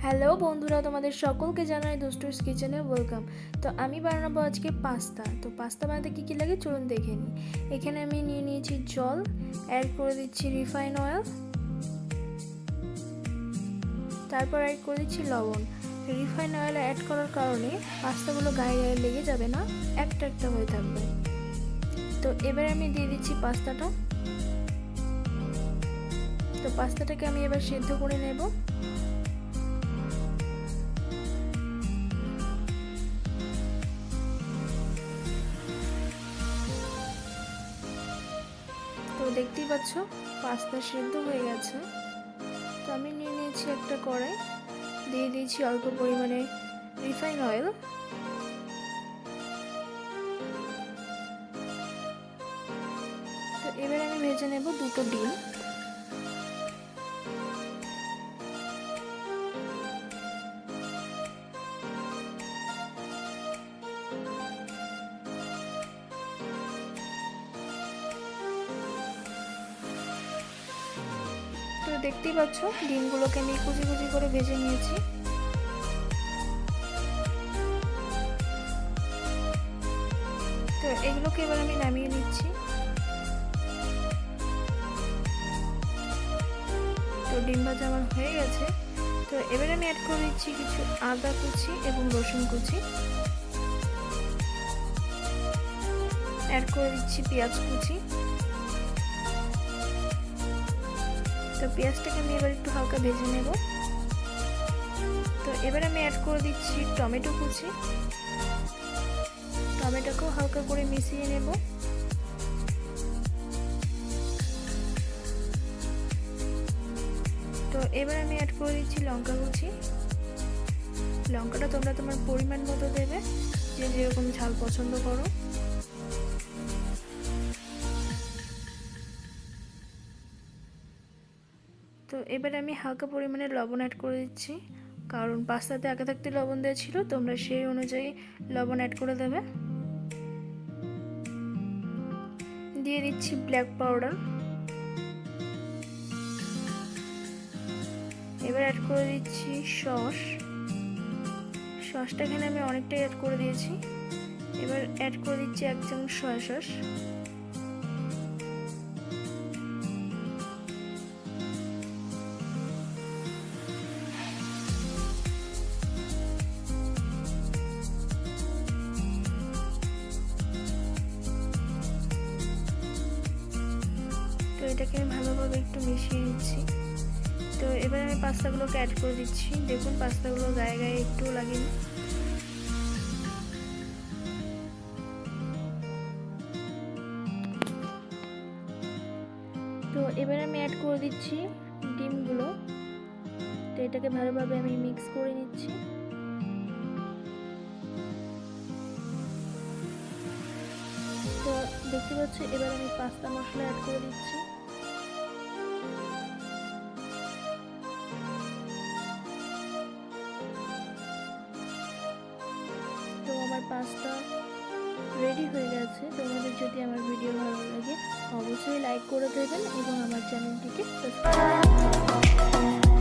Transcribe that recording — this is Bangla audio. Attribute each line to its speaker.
Speaker 1: হ্যালো বন্ধুরা, তোমাদের সকলকে জানাই দুষ্টুস কিচেনে ওয়েলকাম। তো আমি বানাবো আজকে পাস্তা। তো পাস্তা বানাতে কী কী লাগে চলুন দেখে নিই। এখানে আমি নিয়ে নিয়েছি জল, অ্যাড করে দিচ্ছি রিফাইন অয়েল, তারপর অ্যাড করে দিচ্ছি লবণ। রিফাইন অয়েল অ্যাড করার কারণে পাস্তাগুলো গায়ে গায়ে লেগে যাবে না, একটা একটা হয়ে থাকবে। তো এবার আমি দিয়ে দিচ্ছি পাস্তাটা। তো পাস্তাটাকে আমি এবার সেদ্ধ করে নেব। তো দেখতেই পাচ্ছ পাস্তা সেদ্ধ হয়ে গেছে। তো আমি নিয়ে নিয়েছি একটা কড়াই, দিয়ে দিয়েছি অল্প পরিমাণে রিফাইন অয়েল, তো এবার আমি ভেজে নেব দুটো ডিম। তো দেখতেই পাচ্ছ ডিমগুলোকে আমি কুচি কুচি করে ভেজে নিয়েছি। তো এগুলোকে এবার আমি নামিয়ে নিচ্ছি। তো ডিম ভাজা আমার হয়ে গেছে। তো এবার আমি অ্যাড করে দিচ্ছি কিছু আদা কুচি এবং রসুন কুচি, অ্যাড করে দিচ্ছি পেঁয়াজ কুচি। তো পেঁয়াজটাকে আমি এবার একটু হালকা ভেজে নেব। তো এবার আমি অ্যাড করে দিচ্ছি টমেটো কুচি, টমেটোকেও হালকা করে মিশিয়ে নেব। তো এবার আমি অ্যাড করে দিচ্ছি লঙ্কা কুচি। লঙ্কাটা তোমরা তোমার পরিমাণ মতো দেবে, যে যেরকম ঝাল পছন্দ করো। তো এবার আমি হালকা পরিমাণে লবণ অ্যাড করে দিচ্ছি, কারণ পাস্তাতে আগে থাকতে লবণ দেওয়া ছিল, তোমরা সেই অনুযায়ী লবণ অ্যাড করে দেবে। দিয়ে দিচ্ছি ব্ল্যাক পাউডার। এবার অ্যাড করে দিচ্ছি সসটা এখানে আমি অনেকটাই অ্যাড করে দিয়েছি। এবার অ্যাড করে দিচ্ছি 1 চামচ সয়া সস। তো এটাকে আমি ভালোভাবে একটু মিশিয়ে নিচ্ছি। তো এবার আমি পাস্তাগুলোকে অ্যাড করে দিচ্ছি। দেখুন পাস্তাগুলো গায়ে গায়ে একটু লাগেনি। তো এবার আমি অ্যাড করে দিচ্ছি ডিমগুলো। তো এটাকে ভালোভাবে আমি মিক্স করে নিচ্ছি। তো দেখতে পাচ্ছি এবার আমি পাস্তা মশলা অ্যাড করে দিচ্ছি। তো আমার পাস্তা রেডি হয়ে গেছে। তোমাদের যদি আমার ভিডিও ভালো লাগে অবশ্যই লাইক করে দেবেন এবং আমার চ্যানেলটিকে সাবস্ক্রাইব করবেন।